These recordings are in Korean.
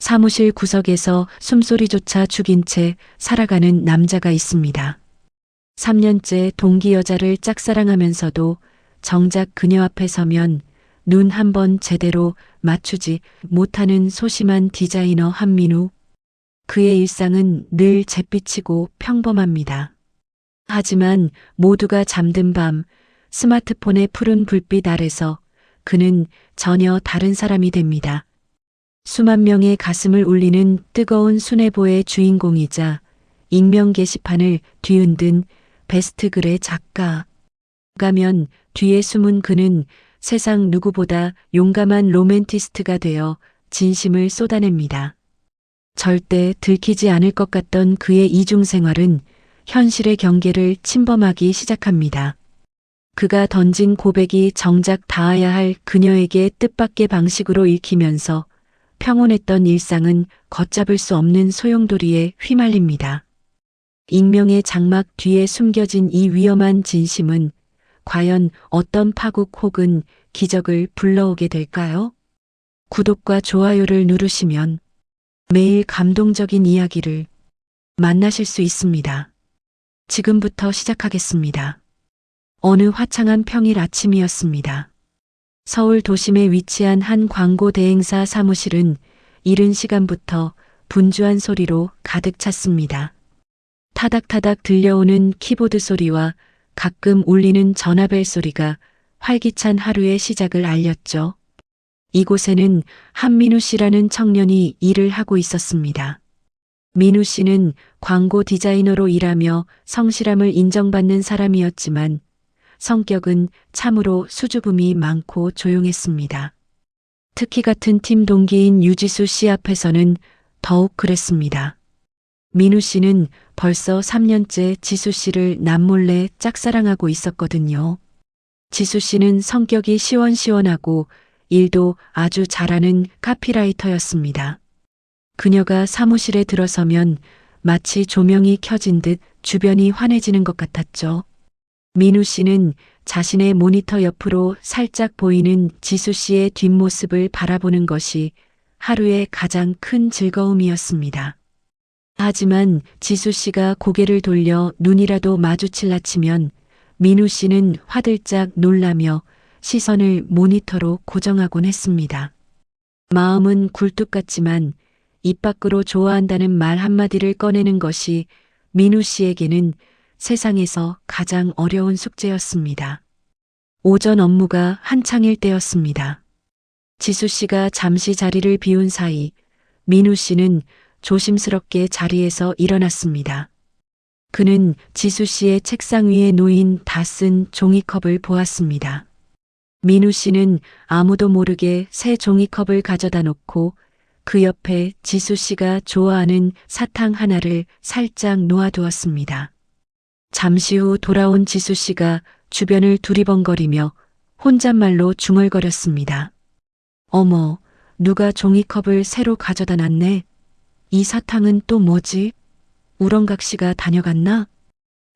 사무실 구석에서 숨소리조차 죽인 채 살아가는 남자가 있습니다. 3년째 동기 여자를 짝사랑하면서도 정작 그녀 앞에 서면 눈 한 번 제대로 맞추지 못하는 소심한 디자이너 한민우. 그의 일상은 늘 잿빛이고 평범합니다. 하지만 모두가 잠든 밤 스마트폰의 푸른 불빛 아래서 그는 전혀 다른 사람이 됩니다. 수만 명의 가슴을 울리는 뜨거운 순애보의 주인공이자 익명 게시판을 뒤흔든 베스트글의 작가. 가면 뒤에 숨은 그는 세상 누구보다 용감한 로맨티스트가 되어 진심을 쏟아냅니다. 절대 들키지 않을 것 같던 그의 이중생활은 현실의 경계를 침범하기 시작합니다. 그가 던진 고백이 정작 닿아야 할 그녀에게 뜻밖의 방식으로 읽히면서 평온했던 일상은 걷잡을 수 없는 소용돌이에 휘말립니다. 익명의 장막 뒤에 숨겨진 이 위험한 진심은 과연 어떤 파국 혹은 기적을 불러오게 될까요? 구독과 좋아요를 누르시면 매일 감동적인 이야기를 만나실 수 있습니다. 지금부터 시작하겠습니다. 어느 화창한 평일 아침이었습니다. 서울 도심에 위치한 한 광고 대행사 사무실은 이른 시간부터 분주한 소리로 가득 찼습니다. 타닥타닥 들려오는 키보드 소리와 가끔 울리는 전화벨 소리가 활기찬 하루의 시작을 알렸죠. 이곳에는 한민우 씨라는 청년이 일을 하고 있었습니다. 민우 씨는 광고 디자이너로 일하며 성실함을 인정받는 사람이었지만 성격은 참으로 수줍음이 많고 조용했습니다. 특히 같은 팀 동기인 유지수 씨 앞에서는 더욱 그랬습니다. 민우 씨는 벌써 3년째 지수 씨를 남몰래 짝사랑하고 있었거든요. 지수 씨는 성격이 시원시원하고 일도 아주 잘하는 카피라이터였습니다. 그녀가 사무실에 들어서면 마치 조명이 켜진 듯 주변이 환해지는 것 같았죠. 민우 씨는 자신의 모니터 옆으로 살짝 보이는 지수 씨의 뒷모습을 바라보는 것이 하루의 가장 큰 즐거움이었습니다. 하지만 지수 씨가 고개를 돌려 눈이라도 마주칠라 치면 민우 씨는 화들짝 놀라며 시선을 모니터로 고정하곤 했습니다. 마음은 굴뚝 같지만 입 밖으로 좋아한다는 말 한마디를 꺼내는 것이 민우 씨에게는 세상에서 가장 어려운 숙제였습니다. 오전 업무가 한창일 때였습니다. 지수 씨가 잠시 자리를 비운 사이 민우 씨는 조심스럽게 자리에서 일어났습니다. 그는 지수 씨의 책상 위에 놓인 다 쓴 종이컵을 보았습니다. 민우 씨는 아무도 모르게 새 종이컵을 가져다 놓고 그 옆에 지수 씨가 좋아하는 사탕 하나를 살짝 놓아두었습니다. 잠시 후 돌아온 지수 씨가 주변을 두리번거리며 혼잣말로 중얼거렸습니다. 어머, 누가 종이컵을 새로 가져다 놨네. 이 사탕은 또 뭐지? 우렁각 씨가 다녀갔나?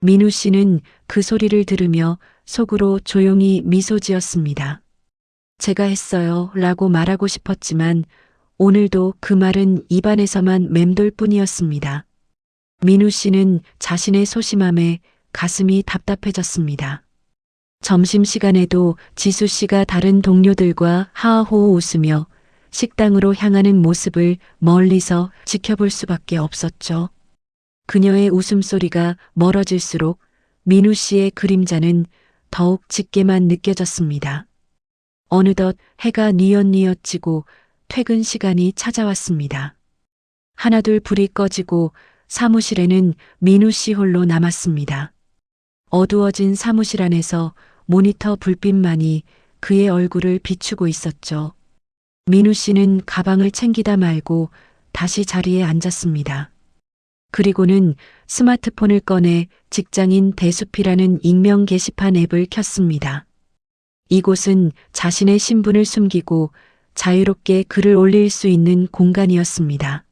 민우 씨는 그 소리를 들으며 속으로 조용히 미소 지었습니다. 제가 했어요 라고 말하고 싶었지만 오늘도 그 말은 입안에서만 맴돌 뿐이었습니다. 민우 씨는 자신의 소심함에 가슴이 답답해졌습니다. 점심시간에도 지수 씨가 다른 동료들과 하하호호 웃으며 식당으로 향하는 모습을 멀리서 지켜볼 수밖에 없었죠. 그녀의 웃음소리가 멀어질수록 민우 씨의 그림자는 더욱 짙게만 느껴졌습니다. 어느덧 해가 뉘엿뉘엿 지고 퇴근 시간이 찾아왔습니다. 하나둘 불이 꺼지고 사무실에는 민우 씨 홀로 남았습니다. 어두워진 사무실 안에서 모니터 불빛만이 그의 얼굴을 비추고 있었죠. 민우 씨는 가방을 챙기다 말고 다시 자리에 앉았습니다. 그리고는 스마트폰을 꺼내 직장인 대숲이라는 익명 게시판 앱을 켰습니다. 이곳은 자신의 신분을 숨기고 자유롭게 글을 올릴 수 있는 공간이었습니다.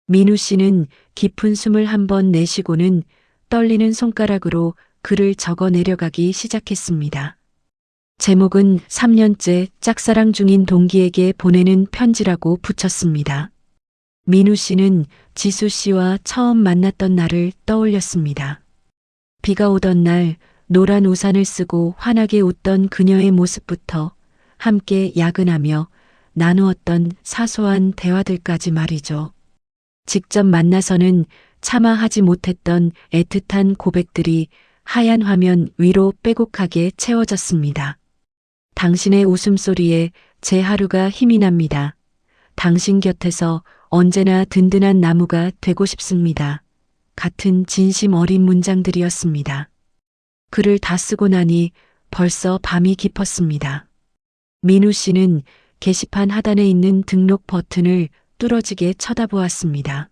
민우 씨는 깊은 숨을 한번 내쉬고는 떨리는 손가락으로 글을 적어 내려가기 시작했습니다. 제목은 3년째 짝사랑 중인 동기에게 보내는 편지라고 붙였습니다. 민우 씨는 지수 씨와 처음 만났던 날을 떠올렸습니다. 비가 오던 날 노란 우산을 쓰고 환하게 웃던 그녀의 모습부터 함께 야근하며 나누었던 사소한 대화들까지 말이죠. 직접 만나서는 차마 하지 못했던 애틋한 고백들이 하얀 화면 위로 빼곡하게 채워졌습니다. 당신의 웃음소리에 제 하루가 힘이 납니다. 당신 곁에서 언제나 든든한 나무가 되고 싶습니다. 같은 진심 어린 문장들이었습니다. 글을 다 쓰고 나니 벌써 밤이 깊었습니다. 민우 씨는 게시판 하단에 있는 등록 버튼을 뚫어지게 쳐다보았습니다.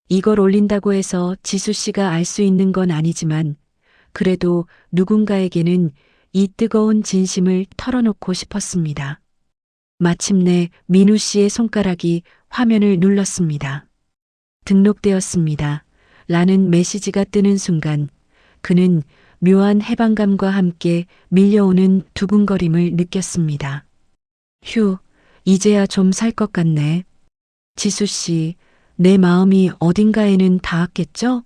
이걸 올린다고 해서 지수 씨가 알 수 있는 건 아니지만 그래도 누군가에게는 이 뜨거운 진심을 털어놓고 싶었습니다. 마침내 민우 씨의 손가락이 화면을 눌렀습니다. 등록되었습니다. 라는 메시지가 뜨는 순간 그는 묘한 해방감과 함께 밀려오는 두근거림을 느꼈습니다. 휴, 이제야 좀 살 것 같네. 지수 씨, 내 마음이 어딘가에는 닿았겠죠?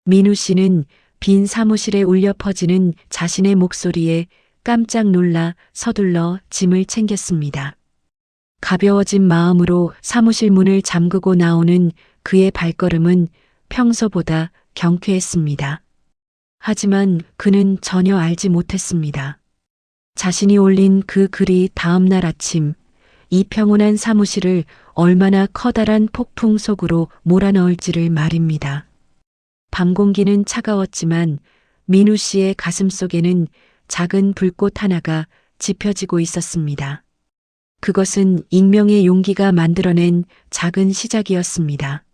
민우 씨는 빈 사무실에 울려 퍼지는 자신의 목소리에 깜짝 놀라 서둘러 짐을 챙겼습니다. 가벼워진 마음으로 사무실 문을 잠그고 나오는 그의 발걸음은 평소보다 경쾌했습니다. 하지만 그는 전혀 알지 못했습니다. 자신이 올린 그 글이 다음 날 아침 이 평온한 사무실을 얼마나 커다란 폭풍 속으로 몰아넣을지를 말입니다. 밤 공기는 차가웠지만 민우 씨의 가슴 속에는 작은 불꽃 하나가 지펴지고 있었습니다. 그것은 익명의 용기가 만들어낸 작은 시작이었습니다.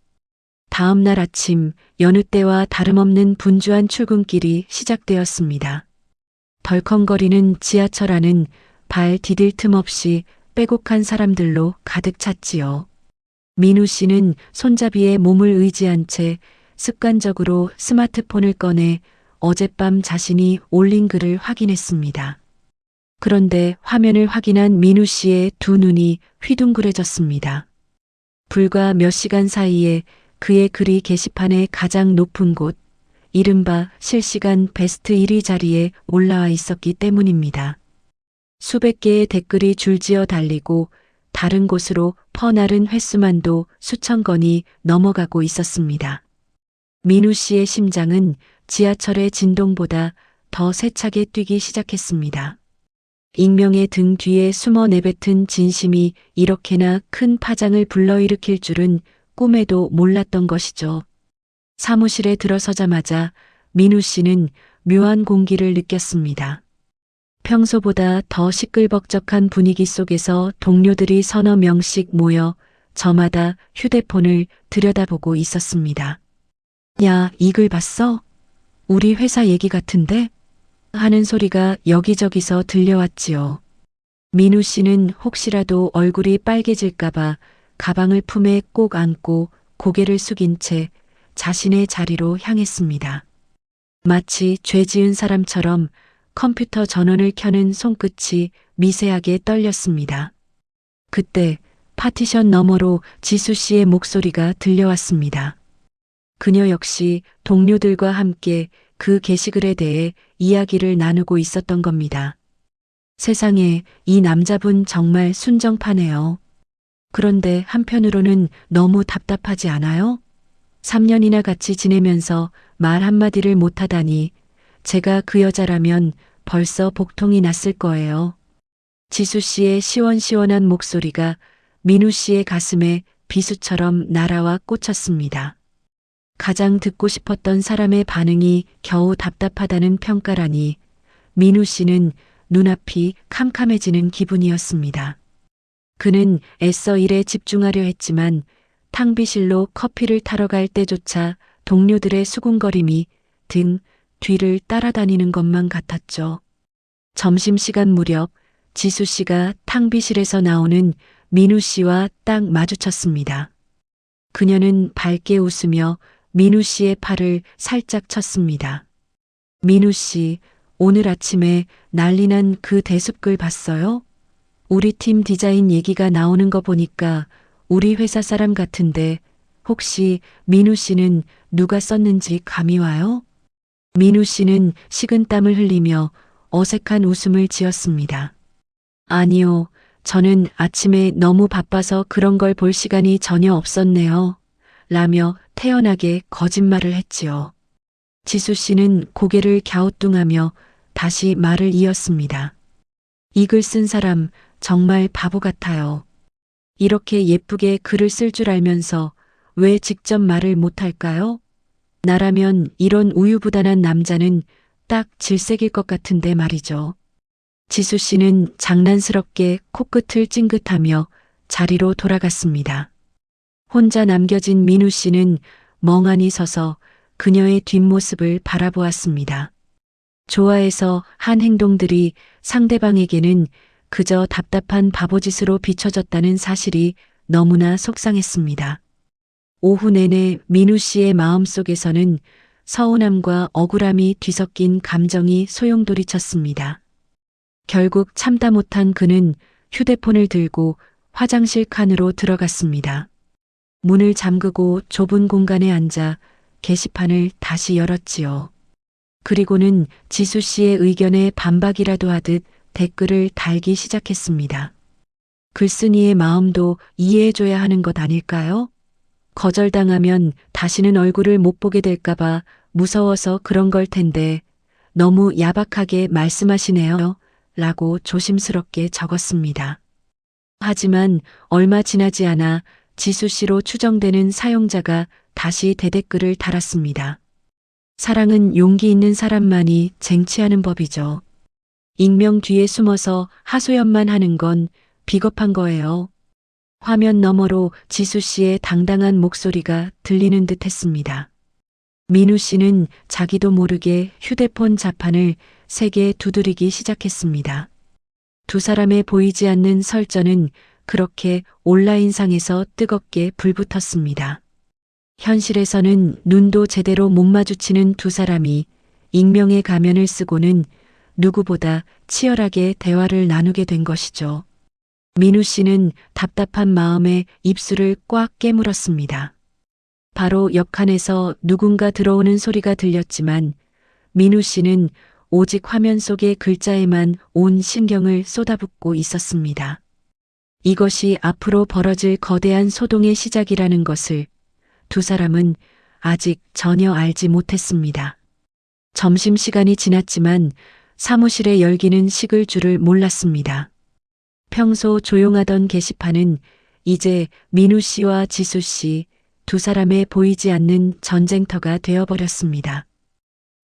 다음 날 아침 여느 때와 다름없는 분주한 출근길이 시작되었습니다. 덜컹거리는 지하철 안은 발 디딜 틈 없이 빼곡한 사람들로 가득 찼지요. 민우 씨는 손잡이에 몸을 의지한 채 습관적으로 스마트폰을 꺼내 어젯밤 자신이 올린 글을 확인했습니다. 그런데 화면을 확인한 민우 씨의 두 눈이 휘둥그레졌습니다. 불과 몇 시간 사이에 그의 글이 게시판의 가장 높은 곳, 이른바 실시간 베스트 1위 자리에 올라와 있었기 때문입니다. 수백 개의 댓글이 줄지어 달리고 다른 곳으로 퍼나른 횟수만도 수천 건이 넘어가고 있었습니다. 민우 씨의 심장은 지하철의 진동보다 더 세차게 뛰기 시작했습니다. 익명의 등 뒤에 숨어 내뱉은 진심이 이렇게나 큰 파장을 불러일으킬 줄은 꿈에도 몰랐던 것이죠. 사무실에 들어서자마자 민우 씨는 묘한 공기를 느꼈습니다. 평소보다 더 시끌벅적한 분위기 속에서 동료들이 서너 명씩 모여 저마다 휴대폰을 들여다보고 있었습니다. 야, 이 글 봤어? 우리 회사 얘기 같은데? 하는 소리가 여기저기서 들려왔지요. 민우 씨는 혹시라도 얼굴이 빨개질까봐 가방을 품에 꼭 안고 고개를 숙인 채 자신의 자리로 향했습니다. 마치 죄 지은 사람처럼 컴퓨터 전원을 켜는 손끝이 미세하게 떨렸습니다. 그때 파티션 너머로 지수 씨의 목소리가 들려왔습니다. 그녀 역시 동료들과 함께 그 게시글에 대해 이야기를 나누고 있었던 겁니다. 세상에, 이 남자분 정말 순정파네요. 그런데 한편으로는 너무 답답하지 않아요? 3년이나 같이 지내면서 말 한마디를 못하다니 제가 그 여자라면 벌써 복통이 났을 거예요. 지수 씨의 시원시원한 목소리가 민우 씨의 가슴에 비수처럼 날아와 꽂혔습니다. 가장 듣고 싶었던 사람의 반응이 겨우 답답하다는 평가라니 민우 씨는 눈앞이 캄캄해지는 기분이었습니다. 그는 애써 일에 집중하려 했지만 탕비실로 커피를 타러 갈 때조차 동료들의 수군거림이 등 뒤를 따라다니는 것만 같았죠. 점심시간 무렵 지수 씨가 탕비실에서 나오는 민우 씨와 딱 마주쳤습니다. 그녀는 밝게 웃으며 민우 씨의 팔을 살짝 쳤습니다. 민우 씨, 오늘 아침에 난리난 그 대숲글 봤어요? 우리 팀 디자인 얘기가 나오는 거 보니까 우리 회사 사람 같은데 혹시 민우 씨는 누가 썼는지 감이 와요? 민우 씨는 식은땀을 흘리며 어색한 웃음을 지었습니다. 아니요. 저는 아침에 너무 바빠서 그런 걸 볼 시간이 전혀 없었네요. 라며 태연하게 거짓말을 했지요. 지수 씨는 고개를 갸우뚱하며 다시 말을 이었습니다. 이 글 쓴 사람 정말 바보 같아요. 이렇게 예쁘게 글을 쓸 줄 알면서 왜 직접 말을 못할까요? 나라면 이런 우유부단한 남자는 딱 질색일 것 같은데 말이죠. 지수 씨는 장난스럽게 코끝을 찡긋하며 자리로 돌아갔습니다. 혼자 남겨진 민우 씨는 멍하니 서서 그녀의 뒷모습을 바라보았습니다. 좋아해서 한 행동들이 상대방에게는 그저 답답한 바보짓으로 비춰졌다는 사실이 너무나 속상했습니다. 오후 내내 민우 씨의 마음속에서는 서운함과 억울함이 뒤섞인 감정이 소용돌이쳤습니다. 결국 참다 못한 그는 휴대폰을 들고 화장실 칸으로 들어갔습니다. 문을 잠그고 좁은 공간에 앉아 게시판을 다시 열었지요. 그리고는 지수 씨의 의견에 반박이라도 하듯 댓글을 달기 시작했습니다. 글쓴이의 마음도 이해해줘야 하는 것 아닐까요? 거절당하면 다시는 얼굴을 못 보게 될까봐 무서워서 그런 걸 텐데 너무 야박하게 말씀하시네요. 라고 조심스럽게 적었습니다. 하지만 얼마 지나지 않아 지수 씨로 추정되는 사용자가 다시 대댓글을 달았습니다. 사랑은 용기 있는 사람만이 쟁취하는 법이죠. 익명 뒤에 숨어서 하소연만 하는 건 비겁한 거예요. 화면 너머로 지수 씨의 당당한 목소리가 들리는 듯 했습니다. 민우 씨는 자기도 모르게 휴대폰 자판을 세게 두드리기 시작했습니다. 두 사람의 보이지 않는 설전은 그렇게 온라인상에서 뜨겁게 불붙었습니다. 현실에서는 눈도 제대로 못 마주치는 두 사람이 익명의 가면을 쓰고는 누구보다 치열하게 대화를 나누게 된 것이죠. 민우 씨는 답답한 마음에 입술을 꽉 깨물었습니다. 바로 옆칸에서 누군가 들어오는 소리가 들렸지만 민우 씨는 오직 화면 속의 글자에만 온 신경을 쏟아붓고 있었습니다. 이것이 앞으로 벌어질 거대한 소동의 시작이라는 것을 두 사람은 아직 전혀 알지 못했습니다. 점심시간이 지났지만 사무실의 열기는 식을 줄을 몰랐습니다. 평소 조용하던 게시판은 이제 민우 씨와 지수 씨 두 사람의 보이지 않는 전쟁터가 되어버렸습니다.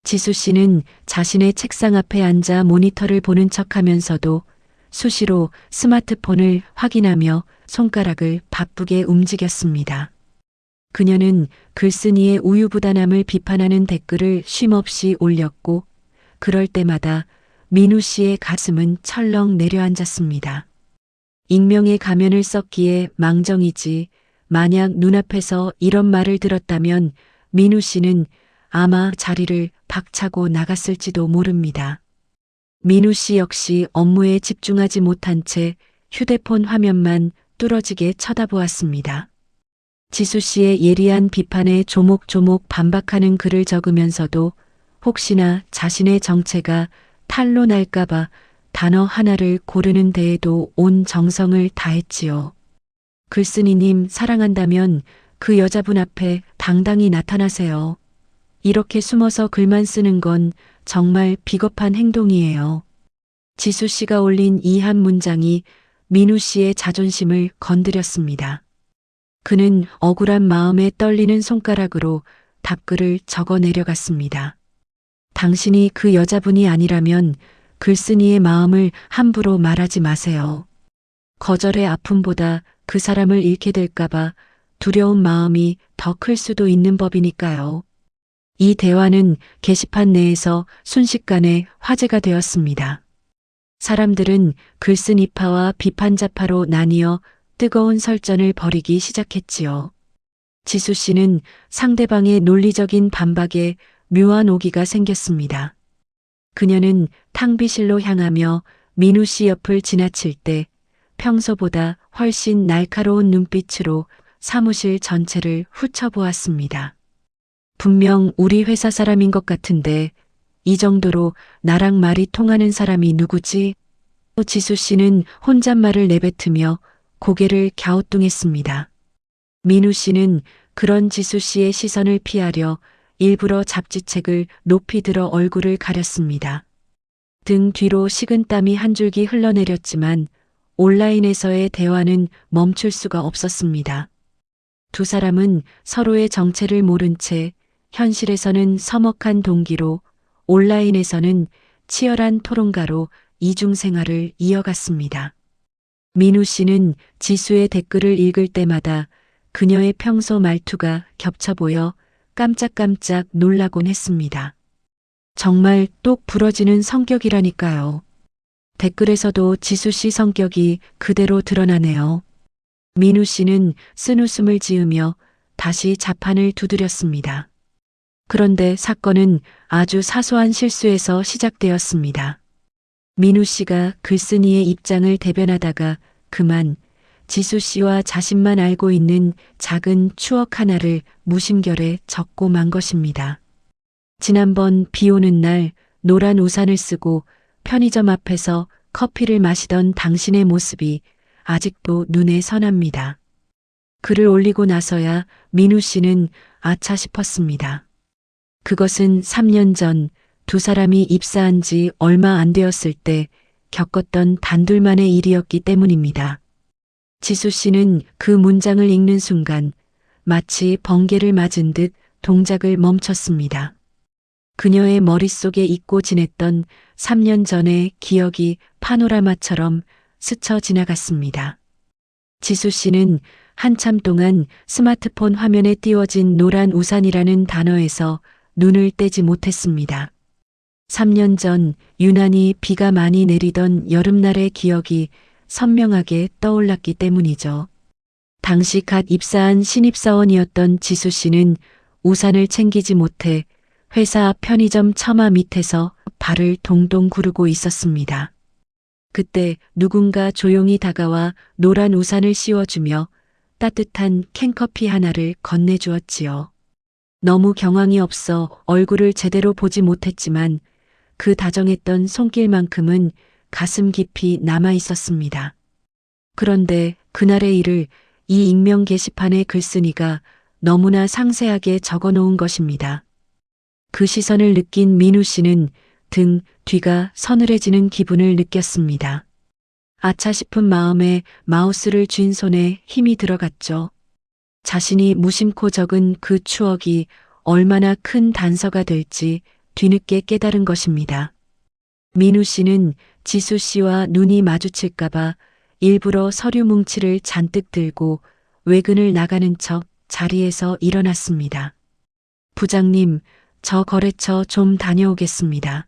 지수 씨는 자신의 책상 앞에 앉아 모니터를 보는 척하면서도 수시로 스마트폰을 확인하며 손가락을 바쁘게 움직였습니다. 그녀는 글쓴이의 우유부단함을 비판하는 댓글을 쉼없이 올렸고 그럴 때마다 민우 씨의 가슴은 철렁 내려앉았습니다. 익명의 가면을 썼기에 망정이지 만약 눈앞에서 이런 말을 들었다면 민우 씨는 아마 자리를 박차고 나갔을지도 모릅니다. 민우 씨 역시 업무에 집중하지 못한 채 휴대폰 화면만 뚫어지게 쳐다보았습니다. 지수 씨의 예리한 비판에 조목조목 반박하는 글을 적으면서도 혹시나 자신의 정체가 탄로 날까봐 단어 하나를 고르는 데에도 온 정성을 다했지요. 글쓴이님 사랑한다면 그 여자분 앞에 당당히 나타나세요. 이렇게 숨어서 글만 쓰는 건 정말 비겁한 행동이에요. 지수 씨가 올린 이 한 문장이 민우 씨의 자존심을 건드렸습니다. 그는 억울한 마음에 떨리는 손가락으로 답글을 적어 내려갔습니다. 당신이 그 여자분이 아니라면 글쓴이의 마음을 함부로 말하지 마세요. 거절의 아픔보다 그 사람을 잃게 될까봐 두려운 마음이 더 클 수도 있는 법이니까요. 이 대화는 게시판 내에서 순식간에 화제가 되었습니다. 사람들은 글쓴이파와 비판자파로 나뉘어 뜨거운 설전을 벌이기 시작했지요. 지수 씨는 상대방의 논리적인 반박에 묘한 오기가 생겼습니다. 그녀는 탕비실로 향하며 민우 씨 옆을 지나칠 때 평소보다 훨씬 날카로운 눈빛으로 사무실 전체를 훑어보았습니다. 분명 우리 회사 사람인 것 같은데 이 정도로 나랑 말이 통하는 사람이 누구지? 지수 씨는 혼잣말을 내뱉으며 고개를 갸우뚱했습니다. 민우 씨는 그런 지수 씨의 시선을 피하려 일부러 잡지책을 높이 들어 얼굴을 가렸습니다. 등 뒤로 식은땀이 한 줄기 흘러내렸지만 온라인에서의 대화는 멈출 수가 없었습니다. 두 사람은 서로의 정체를 모른 채 현실에서는 서먹한 동기로 온라인에서는 치열한 토론가로 이중생활을 이어갔습니다. 민우 씨는 지수의 댓글을 읽을 때마다 그녀의 평소 말투가 겹쳐 보여 깜짝깜짝 놀라곤 했습니다. 정말 똑 부러지는 성격이라니까요. 댓글에서도 지수 씨 성격이 그대로 드러나네요. 민우 씨는 쓴웃음을 지으며 다시 자판을 두드렸습니다. 그런데 사건은 아주 사소한 실수에서 시작되었습니다. 민우 씨가 글쓴이의 입장을 대변하다가 그만 지수 씨와 자신만 알고 있는 작은 추억 하나를 무심결에 적고 만 것입니다. 지난번 비 오는 날 노란 우산을 쓰고 편의점 앞에서 커피를 마시던 당신의 모습이 아직도 눈에 선합니다. 글을 올리고 나서야 민우 씨는 아차 싶었습니다. 그것은 3년 전 두 사람이 입사한 지 얼마 안 되었을 때 겪었던 단둘만의 일이었기 때문입니다. 지수 씨는 그 문장을 읽는 순간 마치 번개를 맞은 듯 동작을 멈췄습니다. 그녀의 머릿속에 잊고 지냈던 3년 전의 기억이 파노라마처럼 스쳐 지나갔습니다. 지수 씨는 한참 동안 스마트폰 화면에 띄워진 노란 우산이라는 단어에서 눈을 떼지 못했습니다. 3년 전 유난히 비가 많이 내리던 여름날의 기억이 선명하게 떠올랐기 때문이죠. 당시 갓 입사한 신입사원이었던 지수 씨는 우산을 챙기지 못해 회사 앞 편의점 처마 밑에서 발을 동동 구르고 있었습니다. 그때 누군가 조용히 다가와 노란 우산을 씌워주며 따뜻한 캔커피 하나를 건네주었지요. 너무 경황이 없어 얼굴을 제대로 보지 못했지만 그 다정했던 손길만큼은 가슴 깊이 남아 있었습니다. 그런데 그날의 일을 이 익명 게시판의 글쓴이가 너무나 상세하게 적어 놓은 것입니다. 그 시선을 느낀 민우 씨는 등 뒤가 서늘해지는 기분을 느꼈습니다. 아차 싶은 마음에 마우스를 쥔 손에 힘이 들어갔죠. 자신이 무심코 적은 그 추억이 얼마나 큰 단서가 될지 뒤늦게 깨달은 것입니다. 민우 씨는 지수 씨와 눈이 마주칠까봐 일부러 서류 뭉치를 잔뜩 들고 외근을 나가는 척 자리에서 일어났습니다. 부장님, 저 거래처 좀 다녀오겠습니다.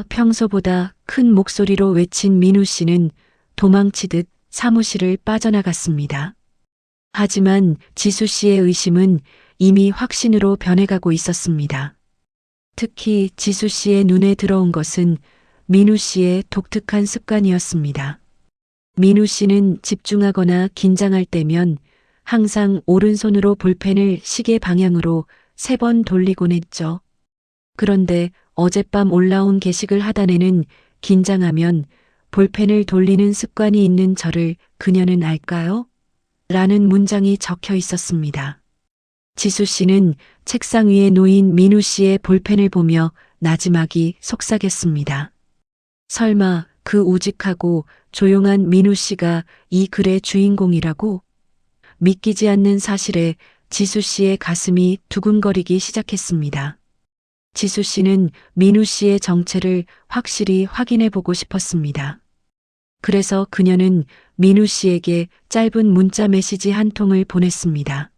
평소보다 큰 목소리로 외친 민우 씨는 도망치듯 사무실을 빠져나갔습니다. 하지만 지수 씨의 의심은 이미 확신으로 변해가고 있었습니다. 특히 지수 씨의 눈에 들어온 것은 민우 씨의 독특한 습관이었습니다. 민우 씨는 집중하거나 긴장할 때면 항상 오른손으로 볼펜을 시계 방향으로 3번 돌리곤 했죠. 그런데 어젯밤 올라온 게시글 하단에는 긴장하면 볼펜을 돌리는 습관이 있는 저를 그녀는 알까요? 라는 문장이 적혀 있었습니다. 지수 씨는 책상 위에 놓인 민우 씨의 볼펜을 보며 나지막이 속삭였습니다. 설마 그 우직하고 조용한 민우 씨가 이 글의 주인공이라고? 믿기지 않는 사실에 지수 씨의 가슴이 두근거리기 시작했습니다. 지수 씨는 민우 씨의 정체를 확실히 확인해 보고 싶었습니다. 그래서 그녀는 민우 씨에게 짧은 문자 메시지 한 통을 보냈습니다.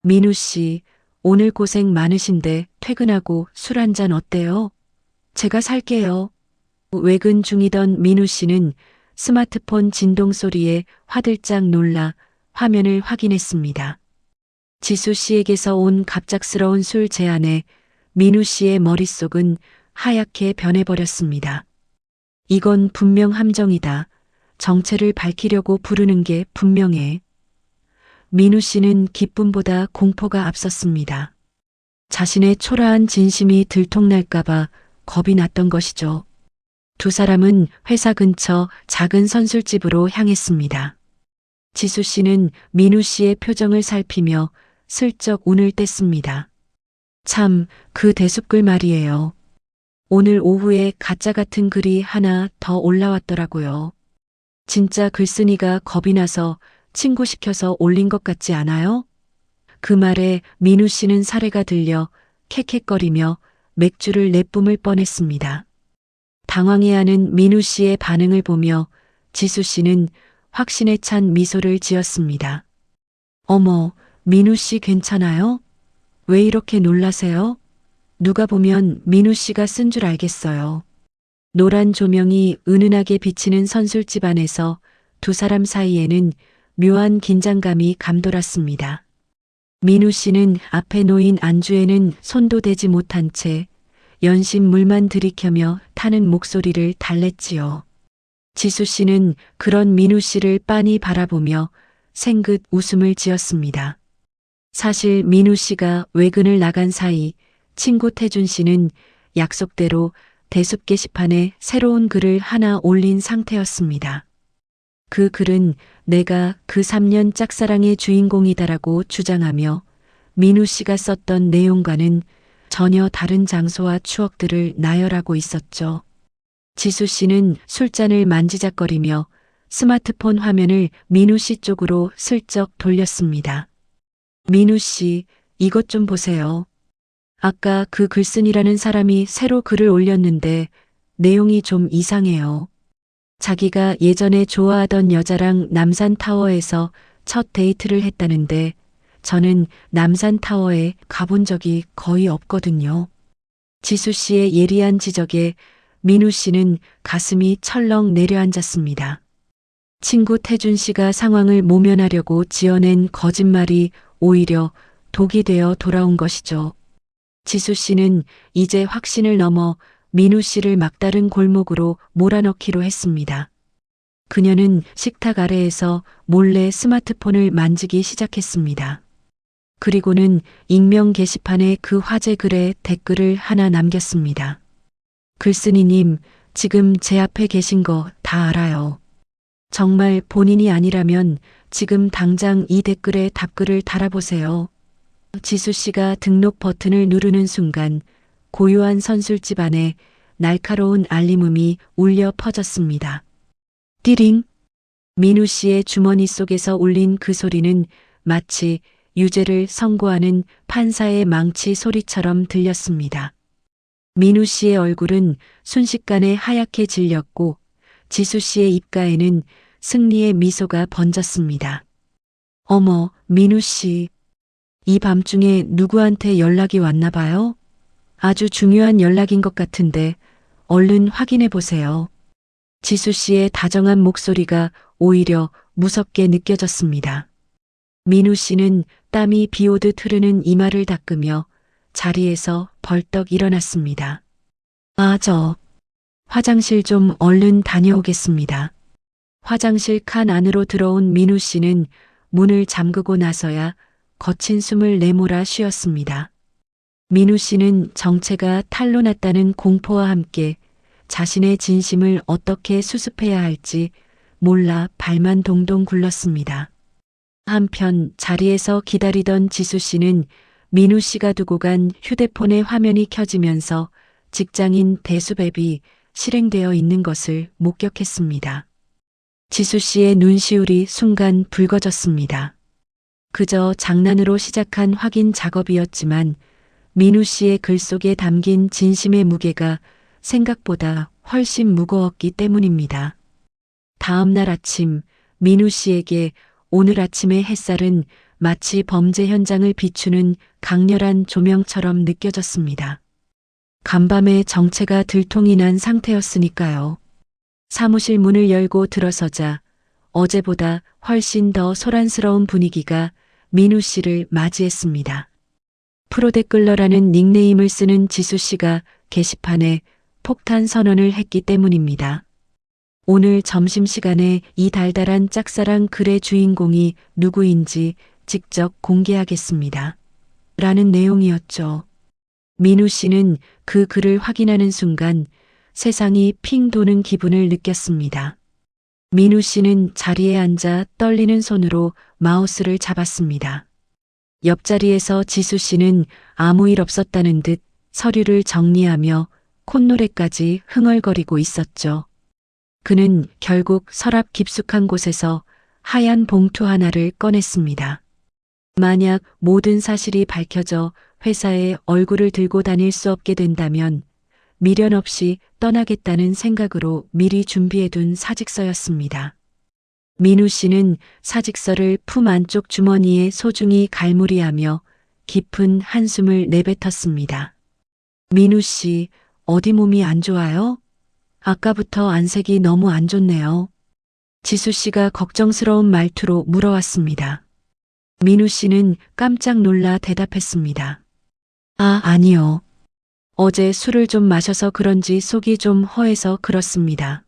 민우 씨, 오늘 고생 많으신데 퇴근하고 술 한잔 어때요? 제가 살게요. 외근 중이던 민우 씨는 스마트폰 진동 소리에 화들짝 놀라 화면을 확인했습니다. 지수 씨에게서 온 갑작스러운 술 제안에 민우 씨의 머릿속은 하얗게 변해버렸습니다. 이건 분명 함정이다. 정체를 밝히려고 부르는 게 분명해. 민우 씨는 기쁨보다 공포가 앞섰습니다. 자신의 초라한 진심이 들통날까봐 겁이 났던 것이죠. 두 사람은 회사 근처 작은 선술집으로 향했습니다. 지수 씨는 민우 씨의 표정을 살피며 슬쩍 운을 뗐습니다. 참, 그 대숲글 말이에요. 오늘 오후에 가짜 같은 글이 하나 더 올라왔더라고요. 진짜 글쓴이가 겁이 나서 친구 시켜서 올린 것 같지 않아요? 그 말에 민우 씨는 사례가 들려 캑캑거리며 맥주를 내뿜을 뻔했습니다. 당황해하는 민우 씨의 반응을 보며 지수 씨는 확신에 찬 미소를 지었습니다. 어머, 민우 씨 괜찮아요? 왜 이렇게 놀라세요? 누가 보면 민우 씨가 쓴 줄 알겠어요. 노란 조명이 은은하게 비치는 선술집 안에서 두 사람 사이에는 묘한 긴장감이 감돌았습니다. 민우 씨는 앞에 놓인 안주에는 손도 대지 못한 채 연신 물만 들이켜며 타는 목소리를 달랬지요. 지수 씨는 그런 민우 씨를 빤히 바라보며 생긋 웃음을 지었습니다. 사실 민우 씨가 외근을 나간 사이 친구 태준 씨는 약속대로 대숲 게시판에 새로운 글을 하나 올린 상태였습니다. 그 글은 내가 그 3년 짝사랑의 주인공이다라고 주장하며 민우 씨가 썼던 내용과는 전혀 다른 장소와 추억들을 나열하고 있었죠. 지수 씨는 술잔을 만지작거리며 스마트폰 화면을 민우 씨 쪽으로 슬쩍 돌렸습니다. 민우 씨, 이것 좀 보세요. 아까 그 글쓴이라는 사람이 새로 글을 올렸는데 내용이 좀 이상해요. 자기가 예전에 좋아하던 여자랑 남산타워에서 첫 데이트를 했다는데 저는 남산타워에 가본 적이 거의 없거든요. 지수 씨의 예리한 지적에 민우 씨는 가슴이 철렁 내려앉았습니다. 친구 태준 씨가 상황을 모면하려고 지어낸 거짓말이 오히려 독이 되어 돌아온 것이죠. 지수 씨는 이제 확신을 넘어 민우 씨를 막다른 골목으로 몰아넣기로 했습니다. 그녀는 식탁 아래에서 몰래 스마트폰을 만지기 시작했습니다. 그리고는 익명 게시판에 그 화제 글에 댓글을 하나 남겼습니다. 글쓴이님, 지금 제 앞에 계신 거 다 알아요. 정말 본인이 아니라면 지금 당장 이 댓글에 답글을 달아보세요. 지수 씨가 등록 버튼을 누르는 순간 고요한 선술집 안에 날카로운 알림음이 울려 퍼졌습니다. 띠링! 민우 씨의 주머니 속에서 울린 그 소리는 마치 유죄를 선고하는 판사의 망치 소리처럼 들렸습니다. 민우 씨의 얼굴은 순식간에 하얗게 질렸고 지수 씨의 입가에는 승리의 미소가 번졌습니다. 어머, 민우 씨. 이 밤중에 누구한테 연락이 왔나 봐요? 아주 중요한 연락인 것 같은데 얼른 확인해 보세요. 지수 씨의 다정한 목소리가 오히려 무섭게 느껴졌습니다. 민우 씨는 땀이 비오듯 흐르는 이마를 닦으며 자리에서 벌떡 일어났습니다. 저 화장실 좀 얼른 다녀오겠습니다. 화장실 칸 안으로 들어온 민우 씨는 문을 잠그고 나서야 거친 숨을 내몰아 쉬었습니다. 민우 씨는 정체가 탄로 났다는 공포와 함께 자신의 진심을 어떻게 수습해야 할지 몰라 발만 동동 굴렀습니다. 한편 자리에서 기다리던 지수 씨는 민우 씨가 두고 간 휴대폰의 화면이 켜지면서 직장인 대숲 앱이 실행되어 있는 것을 목격했습니다. 지수 씨의 눈시울이 순간 붉어졌습니다. 그저 장난으로 시작한 확인 작업이었지만 민우 씨의 글 속에 담긴 진심의 무게가 생각보다 훨씬 무거웠기 때문입니다. 다음 날 아침 민우 씨에게 오늘 아침의 햇살은 마치 범죄 현장을 비추는 강렬한 조명처럼 느껴졌습니다. 간밤에 정체가 들통이 난 상태였으니까요. 사무실 문을 열고 들어서자 어제보다 훨씬 더 소란스러운 분위기가 민우 씨를 맞이했습니다. 프로데클러라는 닉네임을 쓰는 지수 씨가 게시판에 폭탄 선언을 했기 때문입니다. 오늘 점심시간에 이 달달한 짝사랑 글의 주인공이 누구인지 직접 공개하겠습니다. 라는 내용이었죠. 민우 씨는 그 글을 확인하는 순간 세상이 핑 도는 기분을 느꼈습니다. 민우 씨는 자리에 앉아 떨리는 손으로 마우스를 잡았습니다. 옆자리에서 지수 씨는 아무 일 없었다는 듯 서류를 정리하며 콧노래까지 흥얼거리고 있었죠. 그는 결국 서랍 깊숙한 곳에서 하얀 봉투 하나를 꺼냈습니다. 만약 모든 사실이 밝혀져 회사에 얼굴을 들고 다닐 수 없게 된다면 미련 없이 떠나겠다는 생각으로 미리 준비해둔 사직서였습니다. 민우 씨는 사직서를 품 안쪽 주머니에 소중히 갈무리하며 깊은 한숨을 내뱉었습니다. 민우 씨, 어디 몸이 안 좋아요? 아까부터 안색이 너무 안 좋네요. 지수 씨가 걱정스러운 말투로 물어왔습니다. 민우 씨는 깜짝 놀라 대답했습니다. 아니요. 어제 술을 좀 마셔서 그런지 속이 좀 허해서 그렇습니다.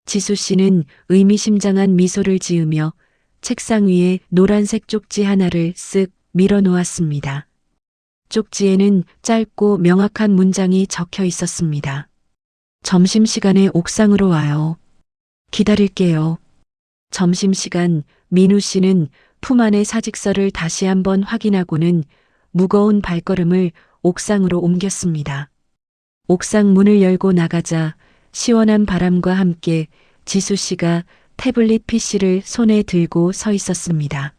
지수 씨는 의미심장한 미소를 지으며 책상 위에 노란색 쪽지 하나를 쓱 밀어 놓았습니다. 쪽지에는 짧고 명확한 문장이 적혀 있었습니다. 점심시간에 옥상으로 와요. 기다릴게요. 점심시간 민우 씨는 품 안의 사직서를 다시 한번 확인하고는 무거운 발걸음을 옥상으로 옮겼습니다. 옥상 문을 열고 나가자 시원한 바람과 함께 지수 씨가 태블릿 PC를 손에 들고 서 있었습니다.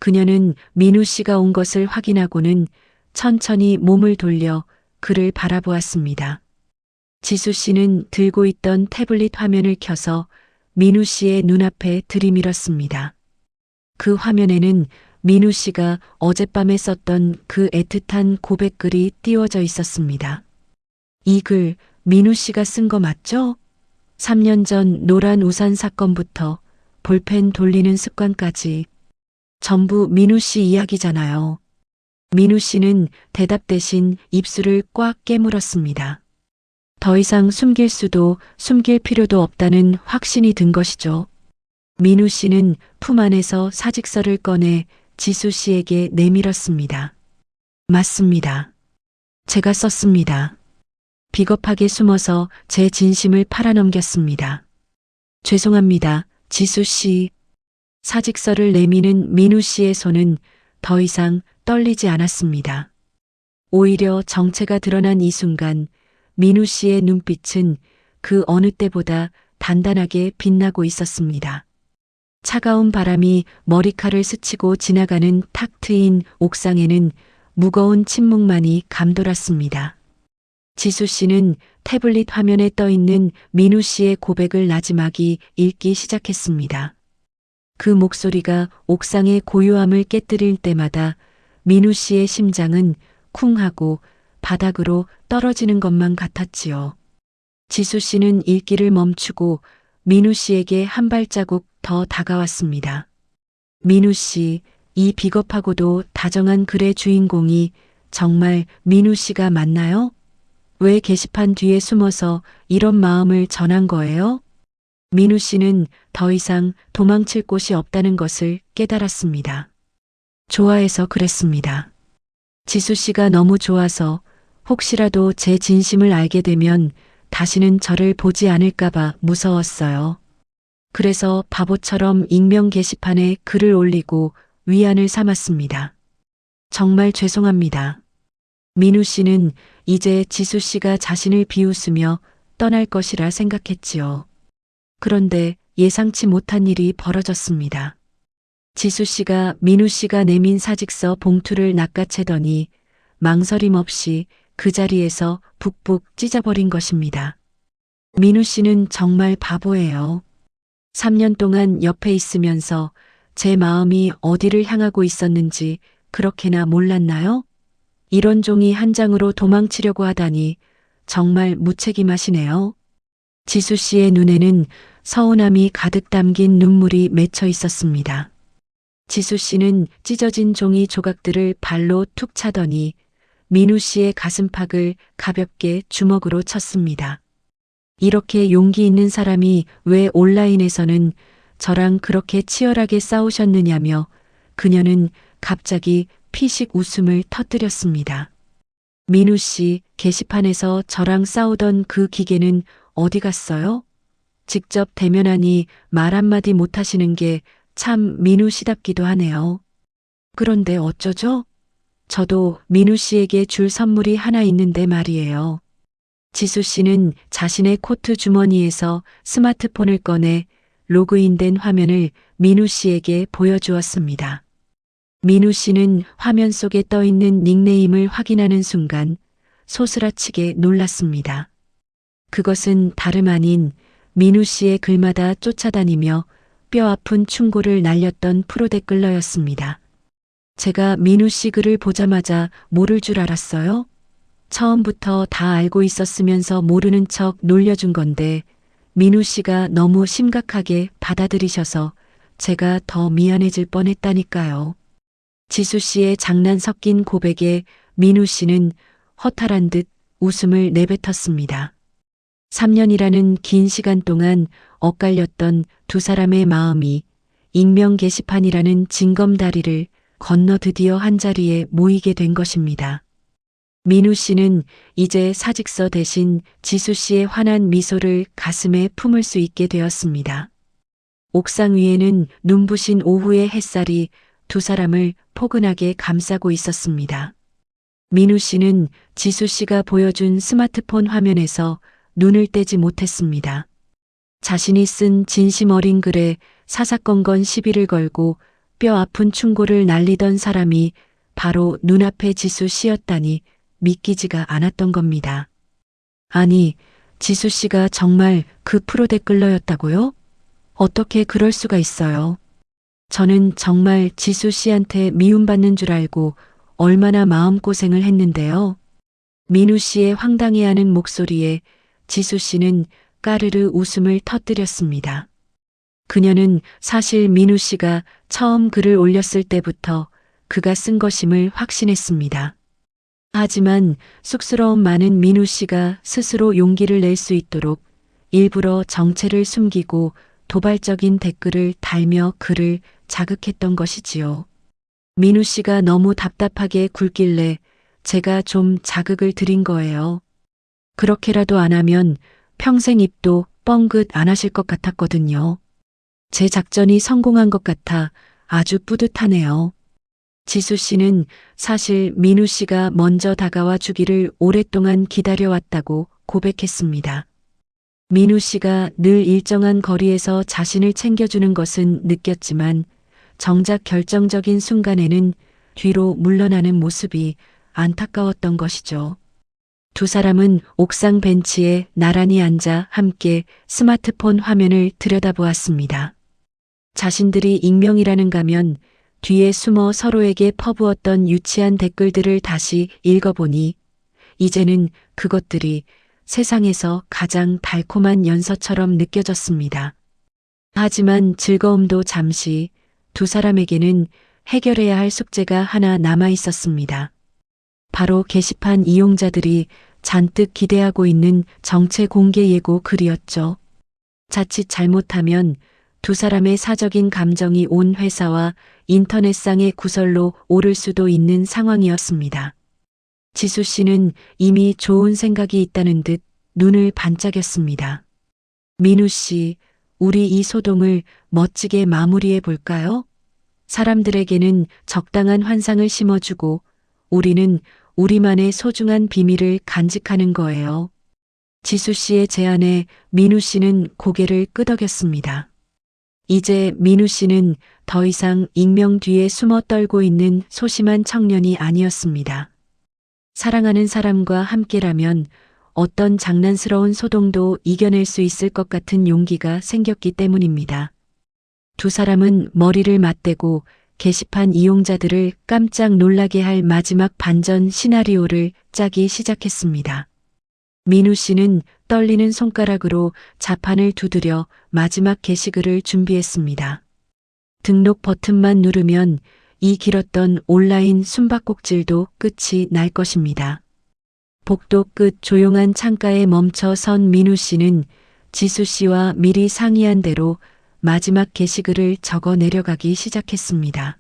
그녀는 민우 씨가 온 것을 확인하고는 천천히 몸을 돌려 그를 바라보았습니다. 지수 씨는 들고 있던 태블릿 화면을 켜서 민우 씨의 눈앞에 들이밀었습니다. 그 화면에는 민우 씨가 어젯밤에 썼던 그 애틋한 고백글이 띄워져 있었습니다. 이 글 민우 씨가 쓴 거 맞죠? 3년 전 노란 우산 사건부터 볼펜 돌리는 습관까지 전부 민우 씨 이야기잖아요. 민우 씨는 대답 대신 입술을 꽉 깨물었습니다. 더 이상 숨길 필요도 없다는 확신이 든 것이죠. 민우 씨는 품 안에서 사직서를 꺼내 지수 씨에게 내밀었습니다. 맞습니다. 제가 썼습니다. 비겁하게 숨어서 제 진심을 팔아넘겼습니다. 죄송합니다, 지수 씨. 사직서를 내미는 민우 씨의 손은 더 이상 떨리지 않았습니다. 오히려 정체가 드러난 이 순간 민우 씨의 눈빛은 그 어느 때보다 단단하게 빛나고 있었습니다. 차가운 바람이 머리칼을 스치고 지나가는 탁 트인 옥상에는 무거운 침묵만이 감돌았습니다. 지수 씨는 태블릿 화면에 떠 있는 민우 씨의 고백을 나지막이 읽기 시작했습니다. 그 목소리가 옥상의 고요함을 깨뜨릴 때마다 민우 씨의 심장은 쿵 하고 바닥으로 떨어지는 것만 같았지요. 지수 씨는 읽기를 멈추고 민우 씨에게 한 발자국 더 다가왔습니다. 민우 씨, 이 비겁하고도 다정한 글의 주인공이 정말 민우 씨가 맞나요? 왜 게시판 뒤에 숨어서 이런 마음을 전한 거예요? 민우 씨는 더 이상 도망칠 곳이 없다는 것을 깨달았습니다. 좋아해서 그랬습니다. 지수 씨가 너무 좋아서 혹시라도 제 진심을 알게 되면 다시는 저를 보지 않을까봐 무서웠어요. 그래서 바보처럼 익명 게시판에 글을 올리고 위안을 삼았습니다. 정말 죄송합니다. 민우 씨는 이제 지수 씨가 자신을 비웃으며 떠날 것이라 생각했지요. 그런데 예상치 못한 일이 벌어졌습니다. 지수 씨가 민우 씨가 내민 사직서 봉투를 낚아채더니 망설임 없이 그 자리에서 북북 찢어버린 것입니다. 민우 씨는 정말 바보예요. 3년 동안 옆에 있으면서 제 마음이 어디를 향하고 있었는지 그렇게나 몰랐나요? 이런 종이 한 장으로 도망치려고 하다니 정말 무책임하시네요. 지수 씨의 눈에는 서운함이 가득 담긴 눈물이 맺혀 있었습니다. 지수 씨는 찢어진 종이 조각들을 발로 툭 차더니 민우 씨의 가슴팍을 가볍게 주먹으로 쳤습니다. 이렇게 용기 있는 사람이 왜 온라인에서는 저랑 그렇게 치열하게 싸우셨느냐며 그녀는 갑자기 피식 웃음을 터뜨렸습니다. 민우 씨, 게시판에서 저랑 싸우던 그 기계는 어디 갔어요? 직접 대면하니 말 한마디 못하시는 게 참 민우 씨답기도 하네요. 그런데 어쩌죠? 저도 민우 씨에게 줄 선물이 하나 있는데 말이에요. 지수 씨는 자신의 코트 주머니에서 스마트폰을 꺼내 로그인된 화면을 민우 씨에게 보여주었습니다. 민우 씨는 화면 속에 떠 있는 닉네임을 확인하는 순간 소스라치게 놀랐습니다. 그것은 다름 아닌 민우 씨의 글마다 쫓아다니며 뼈아픈 충고를 날렸던 프로댓글러였습니다. 제가 민우 씨 글을 보자마자 모를 줄 알았어요? 처음부터 다 알고 있었으면서 모르는 척 놀려준 건데 민우 씨가 너무 심각하게 받아들이셔서 제가 더 미안해질 뻔했다니까요. 지수 씨의 장난 섞인 고백에 민우 씨는 허탈한 듯 웃음을 내뱉었습니다. 3년이라는 긴 시간 동안 엇갈렸던 두 사람의 마음이 익명 게시판이라는 징검다리를 건너 드디어 한자리에 모이게 된 것입니다. 민우 씨는 이제 사직서 대신 지수 씨의 환한 미소를 가슴에 품을 수 있게 되었습니다. 옥상 위에는 눈부신 오후의 햇살이 두 사람을 포근하게 감싸고 있었습니다. 민우 씨는 지수 씨가 보여준 스마트폰 화면에서 눈을 떼지 못했습니다. 자신이 쓴 진심 어린 글에 사사건건 시비를 걸고 뼈 아픈 충고를 날리던 사람이 바로 눈앞의 지수 씨였다니 믿기지가 않았던 겁니다. 아니, 지수 씨가 정말 그 프로댓글러였다고요? 어떻게 그럴 수가 있어요? 저는 정말 지수 씨한테 미움받는 줄 알고 얼마나 마음고생을 했는데요. 민우 씨의 황당해하는 목소리에 지수 씨는 까르르 웃음을 터뜨렸습니다. 그녀는 사실 민우 씨가 처음 글을 올렸을 때부터 그가 쓴 것임을 확신했습니다. 하지만 쑥스러움 많은 민우 씨가 스스로 용기를 낼 수 있도록 일부러 정체를 숨기고 도발적인 댓글을 달며 그를 자극했던 것이지요. 민우 씨가 너무 답답하게 굴길래 제가 좀 자극을 드린 거예요. 그렇게라도 안 하면 평생 입도 뻥긋 안 하실 것 같았거든요. 제 작전이 성공한 것 같아 아주 뿌듯하네요. 지수 씨는 사실 민우 씨가 먼저 다가와 주기를 오랫동안 기다려왔다고 고백했습니다. 민우 씨가 늘 일정한 거리에서 자신을 챙겨주는 것은 느꼈지만 정작 결정적인 순간에는 뒤로 물러나는 모습이 안타까웠던 것이죠. 두 사람은 옥상 벤치에 나란히 앉아 함께 스마트폰 화면을 들여다보았습니다. 자신들이 익명이라는 가면 뒤에 숨어 서로에게 퍼부었던 유치한 댓글들을 다시 읽어보니 이제는 그것들이 세상에서 가장 달콤한 연서처럼 느껴졌습니다. 하지만 즐거움도 잠시 두 사람에게는 해결해야 할 숙제가 하나 남아 있었습니다. 바로 게시판 이용자들이 잔뜩 기대하고 있는 정체 공개 예고 글이었죠. 자칫 잘못하면 두 사람의 사적인 감정이 온 회사와 인터넷상의 구설로 오를 수도 있는 상황이었습니다. 지수 씨는 이미 좋은 생각이 있다는 듯 눈을 반짝였습니다. 민우 씨, 우리 이 소동을 멋지게 마무리해 볼까요? 사람들에게는 적당한 환상을 심어주고 우리는 우리만의 소중한 비밀을 간직하는 거예요. 지수 씨의 제안에 민우 씨는 고개를 끄덕였습니다. 이제 민우 씨는 더 이상 익명 뒤에 숨어 떨고 있는 소심한 청년이 아니었습니다. 사랑하는 사람과 함께라면 어떤 장난스러운 소동도 이겨낼 수 있을 것 같은 용기가 생겼기 때문입니다. 두 사람은 머리를 맞대고 게시판 이용자들을 깜짝 놀라게 할 마지막 반전 시나리오를 짜기 시작했습니다. 민우 씨는 떨리는 손가락으로 자판을 두드려 마지막 게시글을 준비했습니다. 등록 버튼만 누르면 이 길었던 온라인 숨바꼭질도 끝이 날 것입니다. 복도 끝 조용한 창가에 멈춰 선 민우 씨는 지수 씨와 미리 상의한 대로 마지막 게시글을 적어 내려가기 시작했습니다.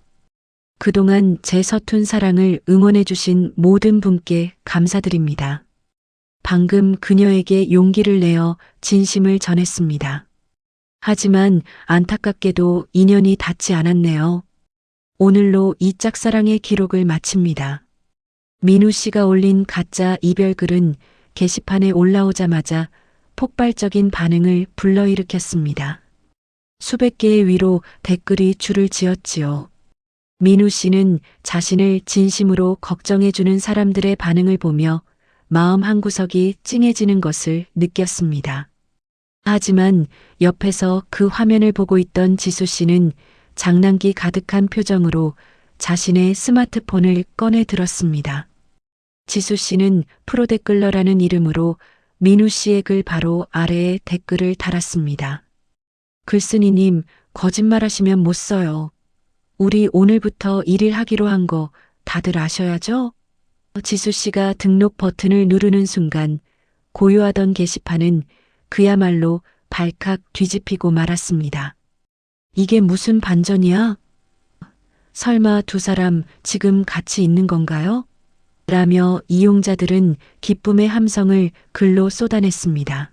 그동안 제 서툰 사랑을 응원해주신 모든 분께 감사드립니다. 방금 그녀에게 용기를 내어 진심을 전했습니다. 하지만 안타깝게도 인연이 닿지 않았네요. 오늘로 이 짝사랑의 기록을 마칩니다. 민우 씨가 올린 가짜 이별글은 게시판에 올라오자마자 폭발적인 반응을 불러일으켰습니다. 수백 개의 위로 댓글이 줄을 지었지요. 민우 씨는 자신을 진심으로 걱정해주는 사람들의 반응을 보며 마음 한구석이 찡해지는 것을 느꼈습니다. 하지만 옆에서 그 화면을 보고 있던 지수 씨는 장난기 가득한 표정으로 자신의 스마트폰을 꺼내 들었습니다. 지수 씨는 프로댓글러라는 이름으로 민우 씨의 글 바로 아래에 댓글을 달았습니다. 글쓴이님, 거짓말하시면 못 써요. 우리 오늘부터 1일 하기로 한 거 다들 아셔야죠? 지수 씨가 등록 버튼을 누르는 순간 고요하던 게시판은 그야말로 발칵 뒤집히고 말았습니다. 이게 무슨 반전이야? 설마 두 사람 지금 같이 있는 건가요? 라며 이용자들은 기쁨의 함성을 글로 쏟아냈습니다.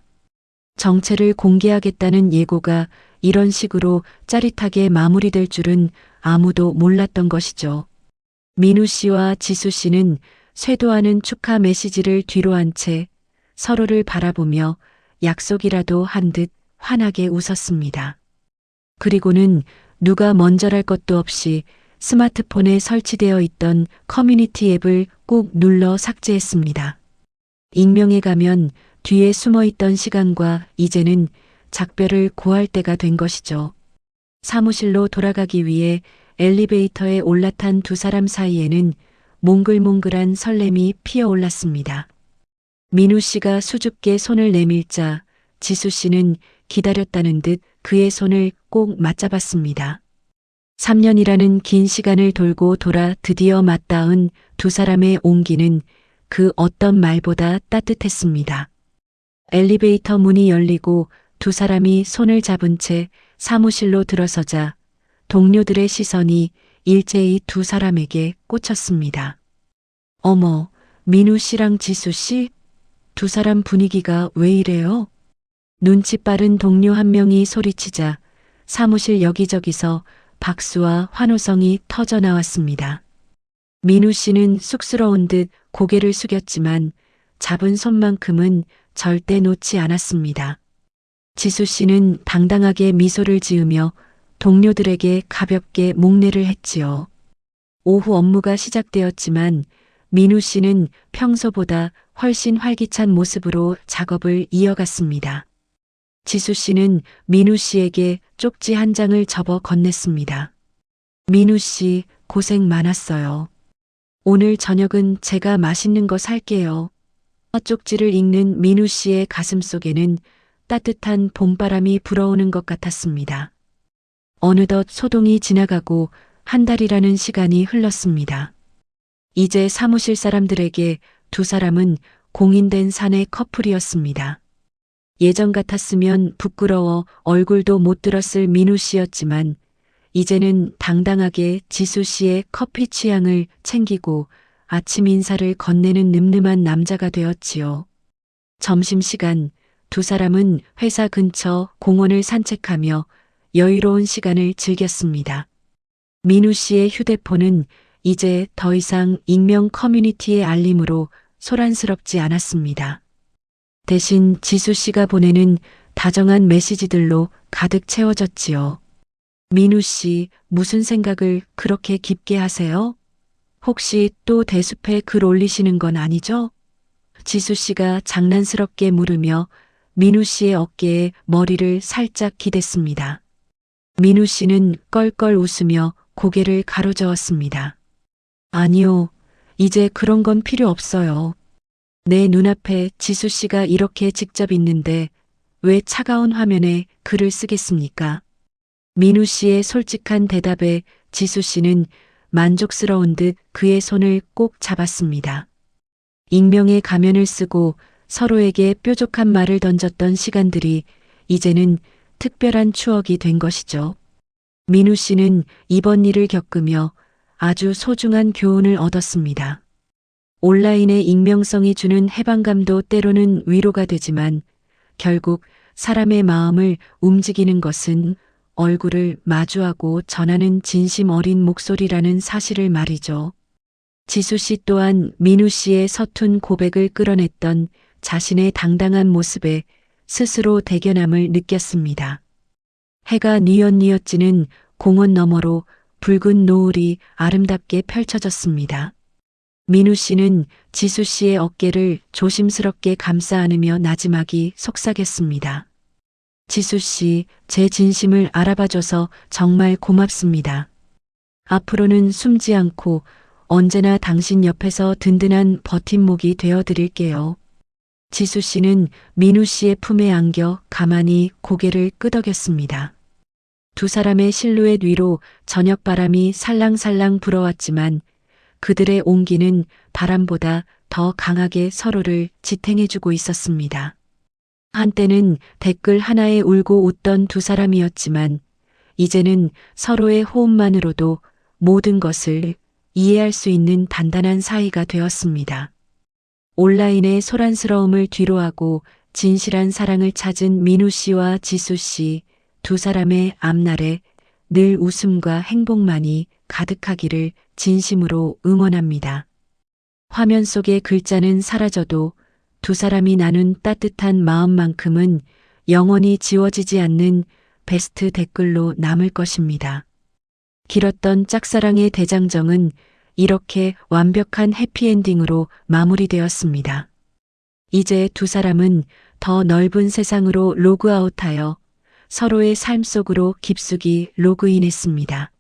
정체를 공개하겠다는 예고가 이런 식으로 짜릿하게 마무리될 줄은 아무도 몰랐던 것이죠. 민우 씨와 지수 씨는 쇄도하는 축하 메시지를 뒤로한 채 서로를 바라보며 약속이라도 한 듯 환하게 웃었습니다. 그리고는 누가 먼저랄 것도 없이 스마트폰에 설치되어 있던 커뮤니티 앱을 꾹 눌러 삭제했습니다. 익명에 가면 뒤에 숨어 있던 시간과 이제는 작별을 고할 때가 된 것이죠. 사무실로 돌아가기 위해 엘리베이터에 올라탄 두 사람 사이에는 몽글몽글한 설렘이 피어올랐습니다. 민우 씨가 수줍게 손을 내밀자 지수 씨는 기다렸다는 듯 그의 손을 꼭 맞잡았습니다. 3년이라는 긴 시간을 돌고 돌아 드디어 맞닿은 두 사람의 온기는 그 어떤 말보다 따뜻했습니다. 엘리베이터 문이 열리고 두 사람이 손을 잡은 채 사무실로 들어서자 동료들의 시선이 일제히 두 사람에게 꽂혔습니다. 어머, 민우 씨랑 지수 씨? 두 사람 분위기가 왜 이래요? 눈치 빠른 동료 한 명이 소리치자 사무실 여기저기서 박수와 환호성이 터져 나왔습니다. 민우 씨는 쑥스러운 듯 고개를 숙였지만 잡은 손만큼은 절대 놓지 않았습니다. 지수 씨는 당당하게 미소를 지으며 동료들에게 가볍게 목례를 했지요. 오후 업무가 시작되었지만 민우 씨는 평소보다 훨씬 활기찬 모습으로 작업을 이어갔습니다. 지수 씨는 민우 씨에게 쪽지 한 장을 접어 건넸습니다. 민우 씨, 고생 많았어요. 오늘 저녁은 제가 맛있는 거 살게요. 쪽지를 읽는 민우 씨의 가슴 속에는 따뜻한 봄바람이 불어오는 것 같았습니다. 어느덧 소동이 지나가고 한 달이라는 시간이 흘렀습니다. 이제 사무실 사람들에게 두 사람은 공인된 사내 커플이었습니다. 예전 같았으면 부끄러워 얼굴도 못 들었을 민우 씨였지만 이제는 당당하게 지수 씨의 커피 취향을 챙기고 아침 인사를 건네는 늠름한 남자가 되었지요. 점심시간 두 사람은 회사 근처 공원을 산책하며 여유로운 시간을 즐겼습니다. 민우 씨의 휴대폰은 이제 더 이상 익명 커뮤니티의 알림으로 소란스럽지 않았습니다. 대신 지수 씨가 보내는 다정한 메시지들로 가득 채워졌지요. 민우 씨, 무슨 생각을 그렇게 깊게 하세요? 혹시 또 대숲에 글 올리시는 건 아니죠? 지수 씨가 장난스럽게 물으며 민우 씨의 어깨에 머리를 살짝 기댔습니다. 민우 씨는 껄껄 웃으며 고개를 가로저었습니다. 아니요, 이제 그런 건 필요 없어요. 내 눈앞에 지수 씨가 이렇게 직접 있는데 왜 차가운 화면에 글을 쓰겠습니까? 민우 씨의 솔직한 대답에 지수 씨는 만족스러운 듯 그의 손을 꼭 잡았습니다. 익명의 가면을 쓰고 서로에게 뾰족한 말을 던졌던 시간들이 이제는 특별한 추억이 된 것이죠. 민우 씨는 이번 일을 겪으며 아주 소중한 교훈을 얻었습니다. 온라인의 익명성이 주는 해방감도 때로는 위로가 되지만 결국 사람의 마음을 움직이는 것은 얼굴을 마주하고 전하는 진심 어린 목소리라는 사실을 말이죠. 지수 씨 또한 민우 씨의 서툰 고백을 끌어냈던 자신의 당당한 모습에 스스로 대견함을 느꼈습니다. 해가 뉘엿뉘엿 지는 공원 너머로 붉은 노을이 아름답게 펼쳐졌습니다. 민우 씨는 지수 씨의 어깨를 조심스럽게 감싸 안으며 나지막이 속삭였습니다. 지수 씨, 제 진심을 알아봐줘서 정말 고맙습니다. 앞으로는 숨지 않고 언제나 당신 옆에서 든든한 버팀목이 되어 드릴게요. 지수 씨는 민우 씨의 품에 안겨 가만히 고개를 끄덕였습니다. 두 사람의 실루엣 위로 저녁 바람이 살랑살랑 불어왔지만 그들의 온기는 바람보다 더 강하게 서로를 지탱해주고 있었습니다. 한때는 댓글 하나에 울고 웃던 두 사람이었지만 이제는 서로의 호흡만으로도 모든 것을 이해할 수 있는 단단한 사이가 되었습니다. 온라인의 소란스러움을 뒤로하고 진실한 사랑을 찾은 민우 씨와 지수 씨 두 사람의 앞날에 늘 웃음과 행복만이 가득하기를 진심으로 응원합니다. 화면 속의 글자는 사라져도 두 사람이 나눈 따뜻한 마음만큼은 영원히 지워지지 않는 베스트 댓글로 남을 것입니다. 길었던 짝사랑의 대장정은 이렇게 완벽한 해피엔딩으로 마무리되었습니다. 이제 두 사람은 더 넓은 세상으로 로그아웃하여 서로의 삶 속으로 깊숙이 로그인했습니다.